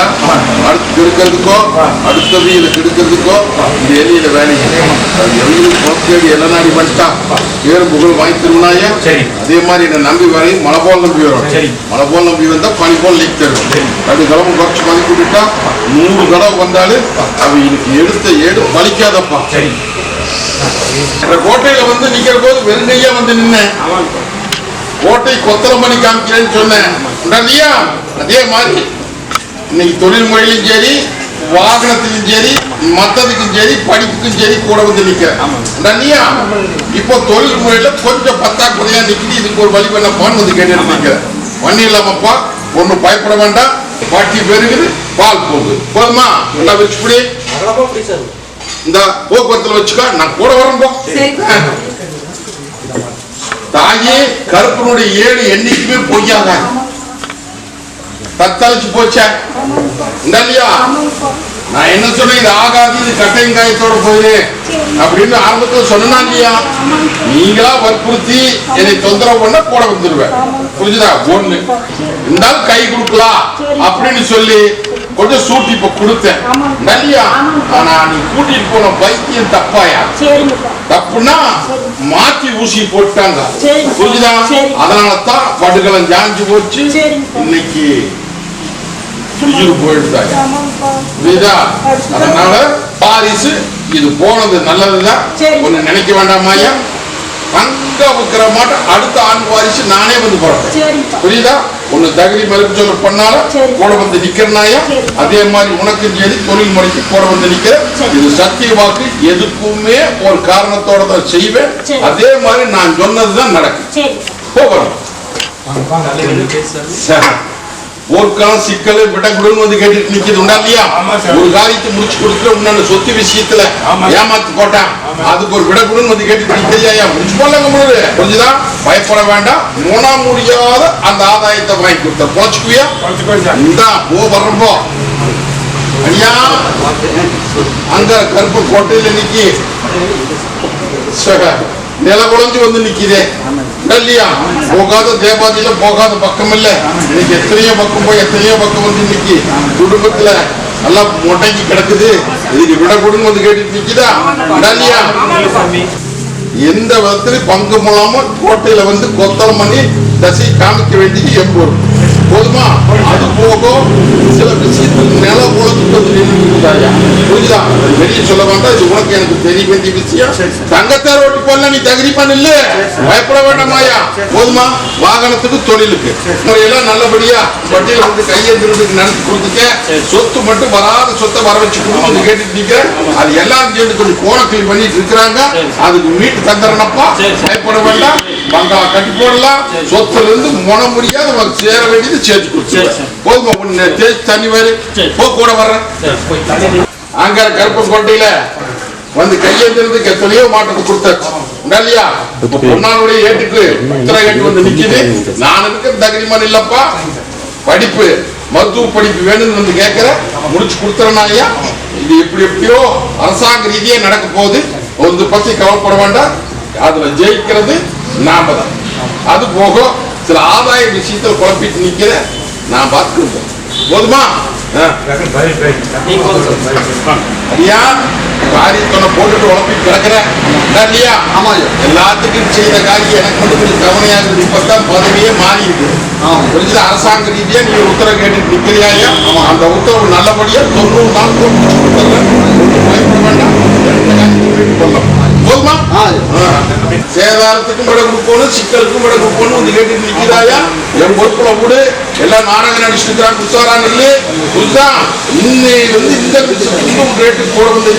புரியுதா? அடுத்து கெடுக்கிறதுக்கோ அடுத்தது இதை கெடுக்கிறதுக்கோ இந்த எல்லையில வேலைக்கு எங்களுக்கு போக்கேடி எல்லாம் நாடி பண்ணிட்டா பேரு புகழ் வாங்கி தருவனாயா. அதே மாதிரி என்னை நம்பி வரையும் மழை போல் நம்பி வரும். மழை போல் நம்பி வந்தா பனி போல் லீக் தரும். அப்படி கிளம்பு குறைச்சு மதிப்பு விட்டுட்டா 100 தடவை வந்தாலும் அவ இன்னைக்கு எடுத்த ஏடு பலிக்காதப்பா. கோட்டையில வந்து நிக்கிற போது வெறுங்கையா வந்து நின்னேன். கோட்டை கொத்தளம் பண்ணி காமிக்கிறேன்னு சொன்னேன். அதே மாதிரி இன்னைக்கு தொழில் முறையிலும் சரி வாகனத்திலும் சரி மத்ததுக்கும் சரி படிப்புக்கும் சரி கூட வந்து நிக்கிறேன். இப்போ தொழில் முறையில கொஞ்சம் பத்தாக்குறையா நிக்கிது. இதுக்கு ஒரு வழி பண்ணப்பான்னு வந்து கேட்டு நிக்கிறேன். வண்டி இல்லாமப்பா ஒன்னும் பயப்பட வேண்டாம். பாட்டி பெருகுது பால் போகுது போதுமா? நல்லா வச்சுப்படி இந்த போக்குவரத்துல வச்சுக்கா. நான் கூட வரேன். தாயே கருப்பனுடைய ஏடு என்னைக்குமே பொய்யாக தத்தளிச்சு போச்சா இல்லையா? நான் என்ன சொன்னேன், இது ஆகாது, இது கட்டையங்காயத்தோட போயிரு அப்படின்னு ஆரம்பத்தில் சொன்னா இல்லையா? நீங்களா வற்புறுத்தி என்னை தொந்தரவு பண்ண கூட வந்துருவேன். புரிஞ்சுதா? ஒண்ணு இருந்தாலும் கை கொடுக்கலாம் அப்படின்னு சொல்லி கொஞ்சம் சூட்டி இப்ப கொடுத்தேன் இல்லையா? ஆனா நீ கூட்டிட்டு போன பைத்தியம் தப்பாயா? தப்புன்னா மாத்தி ஊசி போட்டாங்க. புரிஞ்சுதா? அதனாலதான் படுகளம் ஜாஞ்சு போச்சு. இன்னைக்கு உயிர் போயிடுதாங்க. புரியுதா? அதனால பாரிசு இது போனது நல்லதுதான். ஒண்ணு நினைக்க வேண்டாமாயா? அங்க வைக்கிற மாட்டேன். அடுத்த ஆண் வாரிசு நானே வந்து போறேன். புரியுதா? ஒண்ணு தகுதி மறுப்பு சொல்ல பண்ணாலும் கூட வந்து நிக்கிறனாயா. அதே மாதிரி உனக்கும் சரி தொழில் முறைக்கு கூட வந்து நிக்கிற. இது சத்திய வாக்கு. எதுக்குமே ஒரு காரணத்தோட தான் செய்வேன். அதே மாதிரி நான் சொன்னதுதான் நடக்கும். போகிறோம். போர்க்காலம் சிக்கலை விடக்கூடாதுன்னு வந்து கேட்டுட்டு நிக்கிறது உண்டா இல்லையா? ஒரு காரியத்தை முடிச்சு கொடுத்துட்டு உன்னான சொத்து விஷயத்துல ஏமாத்து போட்டான். அதுக்கு ஒரு விடக்கூடாதுன்னு வந்து கேட்டுட்டு நிக்கிறியா? முடிச்சு போடலாங்க முடியாது. கொஞ்சம்தான் பயப்பட வேண்டாம். மூணா முடியாத அந்த ஆதாயத்தை வாங்கி கொடுத்த போச்சுக்குவியா? இந்தா போ வரம்போ ஐயா. அங்க கருப்பு கோட்டையில நிக்கி நில குழஞ்சு வந்து நிக்குதே இல்லையா? போகாத தேவாதியில போகாத பக்கம் இல்ல. இன்னைக்கு எத்தனையோ பக்கம் போய் எத்தனையோ பக்கம் வந்து நிக்கி குடும்பத்துல நல்லா முட்டைக்கு கிடக்குது. இதுக்கு விடக்கூடும் வந்து கேட்டு நிக்குதா இல்லையா? எந்த விதத்திலும் பங்கு மூலமா கோட்டையில வந்து கொத்தளம் பண்ணி தசை காமிக்க வேண்டியது எப்போது போதுமா? அது போகும். சில விஷயத்தில் நில உலகத்துக்கு வந்து நின்றுதாயா? புரியுதா? வெளியே சொல்ல வேண்டாம். இது உனக்கு எனக்கு தெரிய வேண்டிய விஷயம். தங்கத்தை ரோட்டி போல நீ தகுதி பண்ணல. பயப்பட வேண்டாமாயா? போதுமா? வாகனத்துக்கு தொழிலுக்கு முறையெல்லாம் நல்லபடியா வட்டியில வந்து கையெழுத்துறதுக்கு நடத்தி கொடுத்துக்க. சொத்து மட்டும் வராத சொத்தை வர வச்சு கொடுத்து கேட்டுட்டு நிக்க. அது எல்லாரும் சேர்ந்து கொஞ்சம் கோணக்கிளி பண்ணிட்டு இருக்கிறாங்க. அதுக்கு மீட்டு தந்துறனப்பா. பயப்பட வேண்டாம். பங்களா கட்டி போடலாம். சொத்துல இருந்து முன முடியாது உனக்கு சேர வேண்டியது சேர்த்து கொடுத்து போதுமா? உன்னை தேய்ச்சி தண்ணி வேறு போ கூட வர்றேன். அங்க கருப்பன் கோட்டையில வந்து கையெழுத்துறதுக்கு எத்தனையோ மாற்றத்தை கொடுத்தாச்சு இல்லையா? பொன்னாளுடைய ஏட்டுக்கு உத்தர கேட்டு வந்து நிக்குது. நான் இருக்க தகுதிமான் இல்லப்பா. படிப்பு மருத்துவ படிப்பு வேணும்னு வந்து கேட்கிற முடிச்சு கொடுத்துறேன். இது எப்படி எப்படியோ அரசாங்க ரீதியா நடக்க போகுது. ஒரு பத்தி கவலைப்பட வேண்டாம். அதுல ஜெயிக்கிறது நாம தான். அது போக சில ஆதாய விஷயத்தில் குழப்பிட்டு நிக்கிற நான் பார்த்துருப்பேன். போதுமா? ஐயா காரியத்தொன்ன போட்டுட்டு உழப்பிட்டு கிடக்குற இல்லையா? ஆமா. எல்லாத்துக்கும் செய்த காரியம் எனக்கு மட்டும் கொஞ்சம் கவனையா இருக்குது. இப்பதான் பதவியே மாறி இருக்கு. புரிஞ்சது? அரசாங்க ரீதியா நீங்க உத்தரவு கேட்டுட்டு நிக்கிறியா? அந்த உத்தரவு நல்லபடியா 90 நாள் கொடுத்துறேன். பயப்பட வேண்டாம். போதுமா? சேதாரத்துக்கும் விட கொடுக்கணும், சிக்கலுக்கும் விட கொடுக்கணும் வந்து கேட்டுட்டு நிக்கிறாயா? என் பொறுப்புல கூட எல்லாம் நாடகம் நடிச்சுட்டு குத்தாரான் இல்லையே. புரிஞ்சா? இன்னைக்கு வந்து இந்த விஷயத்துக்கும் ரேட்டு கூட வந்து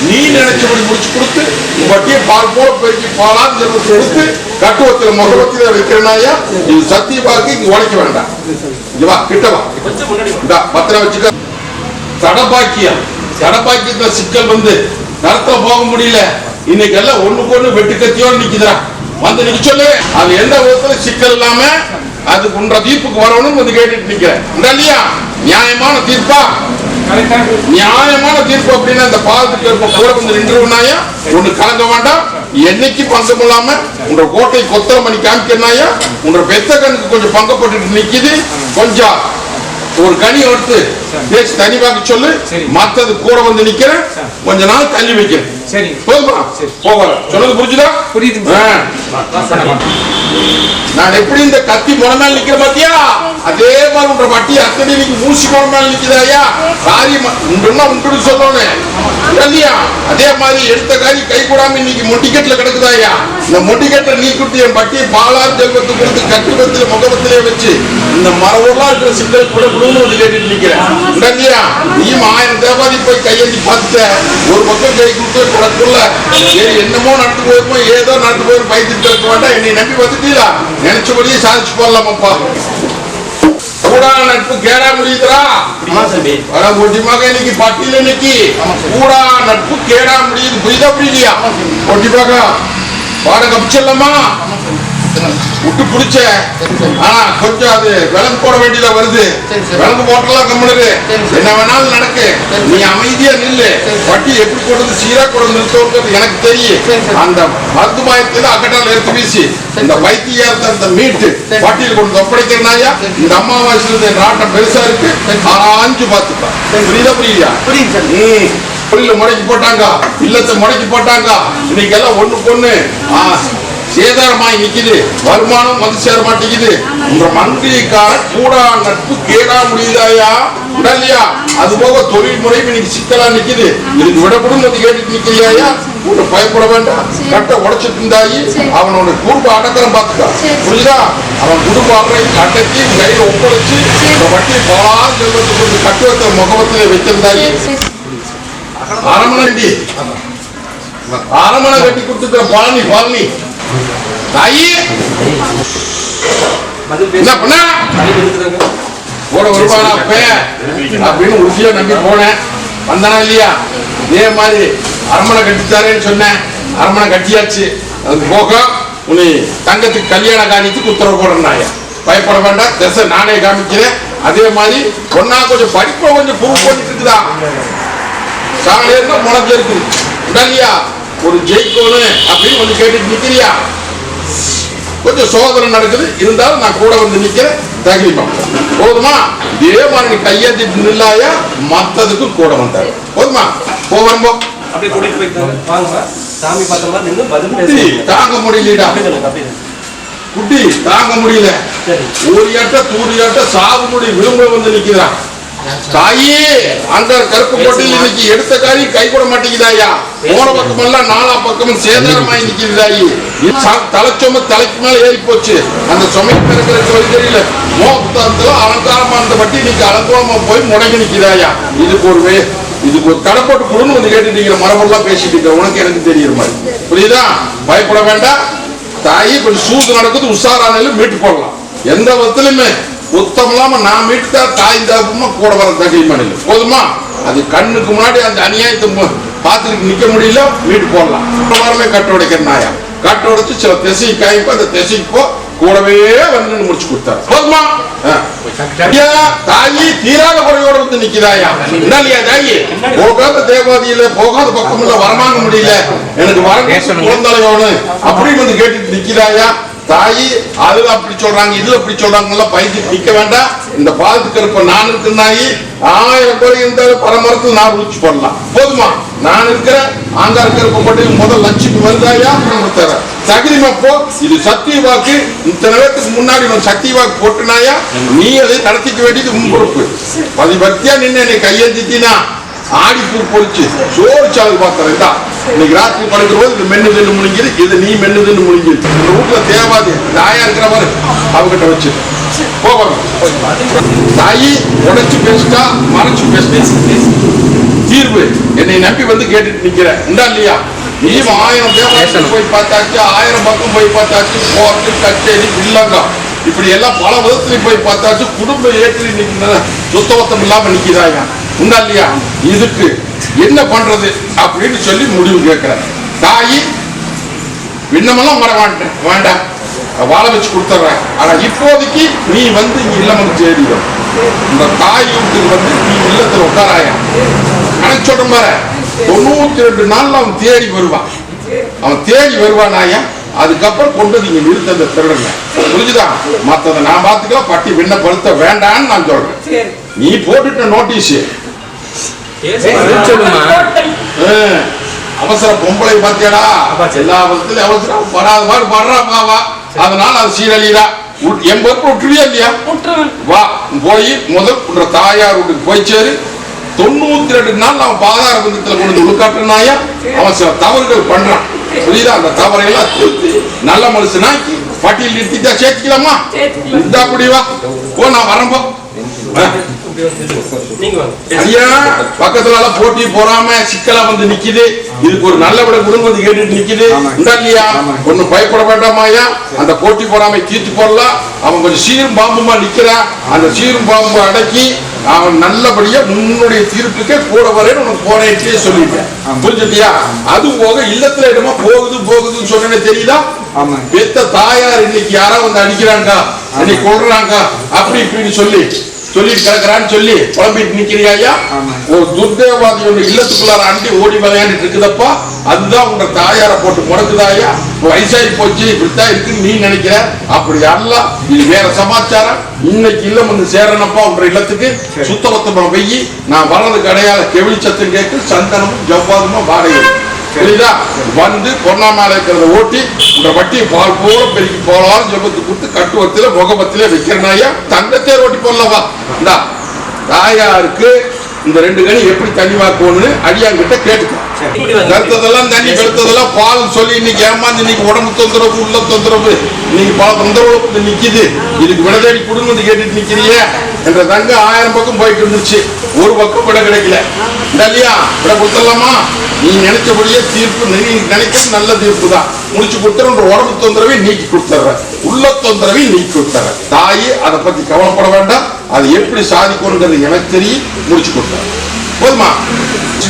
நீ நினைச்சபடி முடிச்சு கொடுத்து வட்டியை பால் போல போய்க்கு பாலான்னு கொடுத்து கட்டுவத்துல முகவத்தில வைக்கிறனாயா? இது சத்திய பார்க்க இங்க உடைக்க வேண்டாம். இங்க வா, கிட்ட வா. பத்திரம் வச்சுக்க. தடபாக்கியம் தடபாக்கியத்துல சிக்கல் வந்து நடத்த போக முடியல. இன்னைக்கு எல்லாம் ஒண்ணுக்கு ஒண்ணு வெட்டுக்கத்தியோடு நிக்குதா வந்து நிக்க சொல்லு. அது எந்த விதத்துல சிக்கல் இல்லாம அதுக்கு உன்ற தீர்ப்புக்கு வரணும்னு வந்து கேட்டுட்டு நிக்கிறேன் இல்லையா? நியாயமான தீர்ப்பா? நியாயமான தீர்ப்பு அப்படின்னா அந்த பாலத்துக்கு இருப்ப கூட வந்து நின்றுனாயா? ஒண்ணு கலங்க வேண்டாம். என்னைக்கு பங்கம் இல்லாம உன்ற கோட்டை கொத்தளம் பண்ணி காமிக்கிறனாயா? உன்ற பெத்த கண்ணுக்கு கொஞ்சம் பங்கப்பட்டு நிக்குது. கொஞ்சம் ஒரு கனி எடுத்து பேசி தனி வாக்கு சொல்லு, மத்தது கூட வந்து நிக்கிறேன், கொஞ்ச நாள் தள்ளி வைக்கிறேன். சரி போதுமா? போகல சொன்னது புரிஞ்சுதா? புரியுது. நான் எப்படி இந்த கத்தி முனமேல் நிக்கிற பாத்தியா, அதே மாதிரி உன்ற வட்டி அத்தனை நீங்க மூசி முனமேல் நிக்குதாயா? காரியம் உண்டுன்னா உண்டு சொல்லணும் இல்லையா? அதே மாதிரி எடுத்த காரி கை கூடாம இன்னைக்கு மொட்டிக்கெட்ல கிடக்குதாயா? இந்த மொட்டிக்கெட்டை நீ குட்டி என் பட்டி பாலார் செல்வத்து கொடுத்து கட்டுவத்தில முகவத்திலே வச்சு இந்த மரவூர்லாம் இருக்கிற சிக்கல் கூட குடும்பம் வந்து கேட்டுட்டு நிக்கிறேன் இல்லையா? நீயும் 1000 தேவாதி போய் கையெழுதி பார்த்துட்ட, ஒரு பக்கம் கை கொடுத்து உனக்குள்ள என்னமோ நடந்து போயிருமோ ஏதோ நடந்து போயிரும் பயத்துட்டு இருக்க வேண்டாம். என்னை நம்பி வந்துட்டீங்களா? நினைச்சபடியே சாதிச்சு போடலாமாப்பா. கூடா நட்பு கேடா முடியுதுரா? முக்கியமாக இன்னைக்கு பட்டியல இன்னைக்கு கூடா நட்பு கேடா முடியுது. புரியுதா புரியலையா? ஒட்டிப்பாக பாட கப்பிச்சிடலாமா? விட்டு பிடிச்ச ஆனா கொஞ்சம் அது விலங்கு போட வேண்டியதா வருது. விலங்கு போட்டலாம் கம்முனு என்ன வேணாலும் நடக்கு, நீ அமைதியா நில்லு. வட்டி எப்படி கொண்டு சீரா கொண்டு நிறுத்தோன்றது எனக்கு தெரியும். அந்த மருந்து மாயத்தில அக்கட்டால எடுத்து வீசி இந்த வைத்தியார்த்த அந்த மீட்டு வட்டியில் கொண்டு ஒப்படைக்கிறனாயா? இந்த அம்மாவாசையில நாட்டம் பெருசா இருக்கு, ஆஞ்சு பார்த்துப்பா. புரியுதா புரியுதா? புரியல. முடக்கி போட்டாங்க, இல்லத்தை முடக்கி போட்டாங்க. இன்னைக்கு எல்லாம் ஒண்ணுக்கு ஒண்ணு சேதாரமாய் நிக்குது, வருமானம் வந்து சேர மாட்டேங்குது. உங்க மந்திரிக்கார கூடா நட்பு கேடா முடியுதாயா? இல்லையா? அது போக தொழில் முறையும் இன்னைக்கு சிக்கலா நிக்குது. இதுக்கு விடப்படும் வந்து கேட்டுட்டு நிக்கிறியாயா? உன்னை பயப்பட வேண்டாம். கட்டை உடைச்சிட்டு இருந்தாயி அவனோட குடும்ப அடக்கறம் பார்த்துக்கா. புரியுதா? அவன் குடும்ப அடக்கி கையில ஒப்படைச்சு இந்த வட்டியை பால் செல்வத்துக்கு கட்டுவத்தை முகவத்திலே வைத்திருந்தாயி. அரமனை கட்டி கொடுத்துட்ட பழனி பழனி தாயி என்ன பண்ண கூட வருவானா அப்படின்னு உறுதியா நம்பி போனேன். வந்தானா இல்லையா? இதே மாதிரி அரமனை கட்டித்தாரேன்னு சொன்னேன், அரமனை கட்டியாச்சு. அதுக்கு போக உன்னை தங்கத்துக்கு கல்யாண காரியத்துக்கு உத்தரவு போடுறாயா? பயப்பட வேண்டாம், திசை நானே காமிக்கிறேன். அதே மாதிரி ஒன்னா கொஞ்சம் படிப்பை கொஞ்சம் ப்ரூவ் பண்ணிட்டு இருக்குதா? சாலையா முளைஞ்சு இருக்குது இல்லையா? ஒரு ஜெயிக்கணும் அப்படின்னு வந்து கேட்டுட்டு நிக்கிறியா? கொஞ்சம் சோதனை நடக்குது, இருந்தாலும் நான் கூட வந்து நிக்கிறேன். தகிலிமா போதுமா? இதே மாதிரி நீ கையெழுத்திட்டு நில்லாயா? மத்ததுக்கு கூட வந்தாரு. போதுமா? போவரம்போ அப்படியே கூட்டிட்டு போயிட்டாங்க. சாமி பார்த்தமா நின்னு பதில் பேச தாங்க முடியலடா. குட்டி தாங்க முடியல. ஊரியாட்ட தூரியாட்ட சாவு முடி விழும்ப வந்து நிக்கிறான். தாயி அந்த கருப்பு கோட்டையில் இன்னைக்கு எடுத்த காரி கை கூட மாட்டேங்குதாயா? போன பக்கம் எல்லாம் நாலா பக்கமும் சேதாரமாய் நிக்குதாயி. தலைச்சொம தலைக்கு மேல ஏறி போச்சு. அந்த சுமைக்கு இருக்கிற தெரியல. மோகத்துல அலங்காரமா அந்த வட்டி இன்னைக்கு அலங்கோலமா போய் முடங்கி நிக்குதாயா? இதுக்கு ஒரு கடை போட்டு கொடுன்னு வந்து கேட்டுட்டீங்க. மரபெல்லாம் பேசிட்டு இருக்க உனக்கு எனக்கு தெரியுற மாதிரி. புரியுதா? பயப்பட வேண்டாம் தாயி. கொஞ்சம் சூது நடக்குது, உஷாரானாலும் மீட்டு போடலாம். எந்த விதத்திலுமே புத்தம் இல்லாம நான் மீட்டுதா தாய் தாப்புமா கூட வர தகிலிமானில். போதுமா? அது கண்ணுக்கு முன்னாடி அந்த அநியாயத்தை பார்த்துட்டு நிக்க முடியல, மீட்டு போடலாம். வாரமே கட்ட உடைக்கிற நாயா கட்ட உடைச்சு சில திசை காய்ப்போ அந்த திசைக்கு போ கூடவே வந்து முடிச்சு கொடுத்தாரு. போதுமா? தாயி தீராத குறையோட வந்து நிக்கிறாயா? இல்லையா தாயி? போகாத தேவாதியில போகாத பக்கம் இல்ல வரமாங்க முடியல, எனக்கு வர குழந்தையோடு அப்படின்னு வந்து கேட்டுட்டு நிக்கிறாயா? தாயி அதுல அப்படி சொல்றாங்க, இதுல அப்படி சொல்றாங்க, பயந்துட்டு நிக்க வேண்டாம். இந்த பாலத்துக்கு இருப்ப நான் இருக்கிறாயி 1000 கோடி இருந்தாலும் பரமரத்தில் நான் ருச்சி போடலாம். போதுமா? நான் இருக்கிற ஆங்கா இருக்கிற போட்டு முதல் லட்சுமி வருதாயா? தகிலிமப்போ இது சத்திய வாக்கு. இத்தனை பேருக்கு முன்னாடி சத்திய வாக்கு போட்டுனாயா? நீ அதை நடத்திக்க வேண்டியது உன் பொறுப்பு. பதிபக்தியா நின்று என்னை கையெழுத்தினா ஆடிப்பூ பொறிச்சு சோறு சாவு பார்த்தா இன்னைக்கு ராத்திரி படுக்கிற போது இது மென்னு தின்னு முடிஞ்சது, இது நீ மென்னு தின்னு முடிஞ்சது. இந்த வீட்டுல தேவாது தாயா இருக்கிறவர் அவகிட்ட வச்சு போவாங்க. தாயி உடைச்சு பேசிட்டா மறைச்சு பேசிட்டு தீர்வு என்னை நம்பி வந்து கேட்டுட்டு நிக்கிற உண்டா இல்லையா? நீ 1000 தேவாலயத்துக்கு போய் பார்த்தாச்சு, 1000 பக்கம் போய் பார்த்தாச்சு, போட்டு கச்சேரி இல்லங்க இப்படி எல்லாம் பல விதத்துலையும் போய் பார்த்தாச்சு. குடும்பம் ஏற்றி நிற்கிற சுத்தவத்தம் இல்லாம நிக்கிறாங்க உண்டா இல்லையா? இதுக்கு என்ன பண்றது அப்படின்னு சொல்லி முடிவு கேட்கிறேன். தாயி விண்ணமெல்லாம் வர வேண்டாம், வாழ வச்சு கொடுத்துட்றேன். ஆனா இப்போதைக்கு நீ வந்து இங்க இல்லம் சேரிடும். இந்த தாய் வீட்டுக்கு வந்து நீ இல்லத்துல உட்காராயா? கணக்கு சொல்ற மாதிரி 92 நாள்ல அவன் தேடி வருவான். அவன் தேடி வருவானாயா? அதுக்கப்புறம் கொண்டு நீங்க நிறுத்த அந்த திருடனை. புரிஞ்சுதா? மத்தத நான் பாத்துக்கலாம், பட்டி விண்ணப்படுத்த வேண்டாம்னு நான் சொல்றேன். நீ போட்டுட்ட நோட்டீஸ் அவசர பொம்பளை பாத்தியாடா, எல்லா விதத்திலும் அவசரம் வராத மாதிரி வர்றா. அதனால அது சீரழிடா. என் பொறுப்பு விட்டுருவியா இல்லையா? வா, போய் முதல் உன்ற தாயார் வீட்டுக்கு போய் சேரு. 92 நாள் அவன் பாதார பந்தத்துல கொண்டு உள்காட்டுனாயா அவன் சில தவறுகள் பண்றான். புரியுதா? அந்த தவறையெல்லாம் திருத்தி நல்ல மனுஷனாக்கி பட்டியல் நிறுத்திட்டா சேர்த்துக்கலாமா? இந்த அப்படிவா போ, நான் வரம்போ. ஐயா, பக்கத்துல போட்டி போறாம சிக்கலா வந்து நிக்குது. இதுக்கு ஒரு நல்ல விட குடும்பம் வந்து கேட்டுட்டு நிக்குது. இல்லையா? ஒன்னும் பயப்பட வேண்டாமாயா. அந்த போட்டி போறாம தீர்த்து போடலாம். அவன் கொஞ்சம் சீரும் பாம்புமா நிக்கிறான். அந்த சீரும் பாம்பு அடக்கி அவன் நல்லபடியா முன்னுடைய தீர்ப்புக்கே கூட வரேன்னு உனக்கு போனே சொல்லிட்டேன். புரிஞ்சுட்டியா? அது போக இல்லத்துல இடமா போகுதுன்னு சொன்னே தெரியுதா? பெத்த தாயார் இன்னைக்கு யாரோ வந்து அடிக்கிறாங்க, இன்னைக்கு கொள்றாங்க, அப்படி இப்படின்னு சொல்லிட்டு கிடக்குறான்னு சொல்லி புலம்பிட்டு நிக்கிறியா? ஒரு துர்தேவாதியோட இல்லத்துக்குள்ளார அண்டி ஓடி விளையாண்டுட்டு இருக்குதப்பா. அதுதான் உங்க தாயார போட்டு முடக்குதாயா? வயசாகி போச்சு, இப்படித்தான் இருக்குன்னு நீ நினைக்கிற. அப்படி அல்ல, இது வேற சமாச்சாரம். இன்னைக்கு இல்லம் வந்து சேரனப்பா உங்க இல்லத்துக்கு சுத்தபத்தமா வெயி. நான் வர்றதுக்கு அடையாள கெவிலி சத்தம் கேட்கு, சந்தனமும் ஜவ்வாதுமா வாடகை. புரியுதா? வந்து பொன்னாமலை இருக்கிறத ஓட்டி உங்க வட்டியை பால் போல பெருக்கி போலாம் ஜபத்து கொடுத்து கட்டுவத்தில முகபத்தில வைக்கிறனாயா தங்கத்தே ஓட்டி போடலவா. இந்தா தாயாருக்கு இந்த 2 கனி எப்படி தண்ணி வாக்கணும்னு அடியாங்கிட்ட கேட்டுக்கோ. கருத்ததெல்லாம் தண்ணி கருத்ததெல்லாம் பால் சொல்லி இன்னைக்கு ஏமாந்து இன்னைக்கு உடம்பு தொந்தரவு, உள்ள தொந்தரவு, இன்னைக்கு பல தொந்தரவு நிக்குது. இதுக்கு விடதேடி குடும்பத்தை கேட்டுட்டு நிக்கிறிய என்ற தங்க 1000 பக்கம் போயிட்டு இருந்துச்சு. ஒரு பக்கம் விட கிடைக்கல. இல்லையா? விட கொடுத்துடலாமா? நீ நினைச்சபடியே தீர்ப்பு, நீ நினைக்கிறது நல்ல தீர்ப்பு தான். முடிச்சு கொடுத்துற உடம்பு தொந்தரவை நீக்கி கொடுத்துற, உள்ள தொந்தரவை நீக்கி கொடுத்துற. தாயி அதை பத்தி கவலைப்பட வேண்டாம். அது எப்படி சாதிக்கணுங்கிறது எனக்கு தெரியும். முடிச்சு கொடுத்தாரு. போதுமா?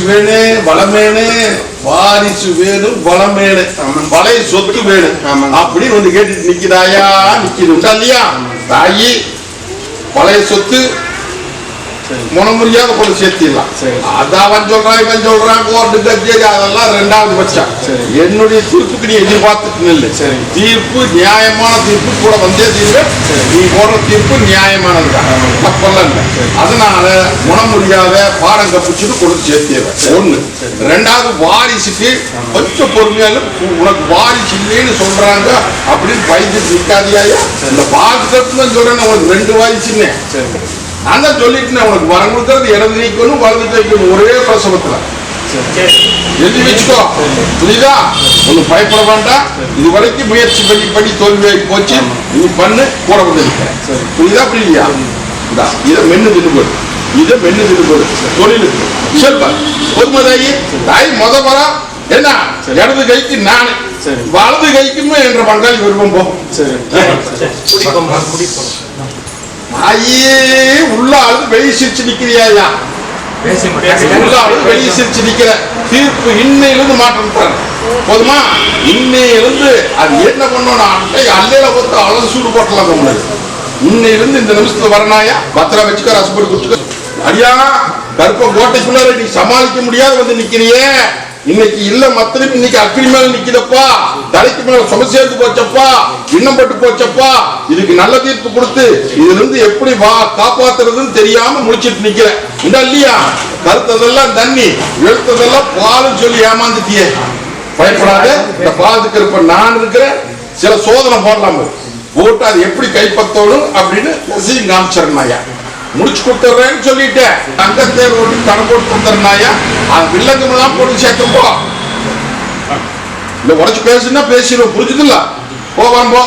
வேணு வளமேனு, வாரிசு வேணும் வளமேனு, பழைய சொத்து வேணும் அப்படின்னு வந்து கேட்டுட்டு நிக்குதாயா? நிக்குது உண்டா இல்லையா? தாயி பழைய சொத்து முனமுறியாத கொண்டு சேர்த்திடலாம். அதான் அவன் சொல்றான், இவன் சொல்றான், கோர்ட்டு கச்சேரி, அதெல்லாம் 2வது பட்சம். என்னுடைய தீர்ப்புக்கு நீ எதிர்பார்த்துட்டு இல்லை. தீர்ப்பு நியாயமான தீர்ப்பு கூட வந்தே தீர்வு. நீ போடுற தீர்ப்பு நியாயமானதுதான், தப்பெல்லாம் இல்லை. அதனால முனமுறியாத பாடம் கப்பிச்சுட்டு கொண்டு சேர்த்திடுறேன். 1. 2வது வாரிசுக்கு கொஞ்சம் பொறுமையால, உனக்கு வாரிசு இல்லைன்னு சொல்றாங்க அப்படின்னு பயந்துட்டு நிற்காதியா? இந்த பாதுகாப்பு சொல்றேன், உனக்கு 2 வாரிசுன்னு நான் தான் சொல்லிட்டு உனக்கு வரம் கொடுக்கறது இடது நீக்கணும், வலது வைக்கணும், ஒரே பிரசவத்துல எழுதி வச்சுக்கோ. புரியுதா? ஒன்னும் பயப்பட வேண்டாம். இது வரைக்கும் முயற்சி பண்ணி தோல்வியாகி போச்சு. நீ பண்ணு, கூட வந்து இருக்கிறேன். புரியுதா? புரியலையா? இதை மென்னு தின்னுபோது, இதை மென்னு தின்னுபோது தொழிலுக்கு சொல்ப பொதுமதாயி தாய் வர என்ன இடது கைக்கு நானு, வலது கைக்குமே என்ற பங்காளி விருப்பம் போகும். ஐயே, உள்ள ஆளு வெளியே சிரிச்சு நிக்கிறியா? உள்ள ஆளு வெளியே சிரிச்சு நிக்கிற. தீர்ப்பு இன்னையிலிருந்து மாற்றம் தர போதுமா? இன்னையிலிருந்து அது என்ன பண்ணணும்? அல்லையில பொறுத்த அளவு சூடு போட்டலாம். உங்களுக்கு இன்னையிலிருந்து இந்த நிமிஷத்துல வரனாயா? பத்திரம் வச்சுக்க, ரசப்படி குடிச்சுக்க. அடியா, கருப்ப கோட்டைக்குள்ள நீ சமாளிக்க முடியாது வந்து நிக்கிறியே. இன்னைக்கு இல்ல மத்திரம் இன்னைக்கு அக்கினி மேல நிக்கிறப்பா, தலைக்கு மேல சும சேர்த்து போச்சப்பா, இன்னம் பட்டு போச்சப்பா. இதுக்கு நல்ல தீர்ப்பு கொடுத்து இதுல இருந்து எப்படி காப்பாத்துறதுன்னு தெரியாம முடிச்சிட்டு நிக்கிற. இந்த இல்லையா? கருத்ததெல்லாம் தண்ணி, எழுத்ததெல்லாம் பாலும் சொல்லி ஏமாந்துட்டியே. பயப்படாத. இந்த பாலத்துக்கு இருப்ப நான் இருக்கிறேன். சில சோதனை போடலாம், போட்டு அது எப்படி கைப்பற்றணும் அப்படின்னு காமிச்சிருந்தாயா. முடிச்சு கொடுத்துறேன்னு சொல்லிட்டேன். தங்கத்தேர் ஓட்டி தடம் போட்டு கொடுத்துறனாயா? அது வில்லங்கமெல்லாம் போட்டு சேர்க்கப்போ இல்ல உடச்சு பேசுனா பேசிடுவோம். புரிஞ்சுதுல்ல? போவான் போ.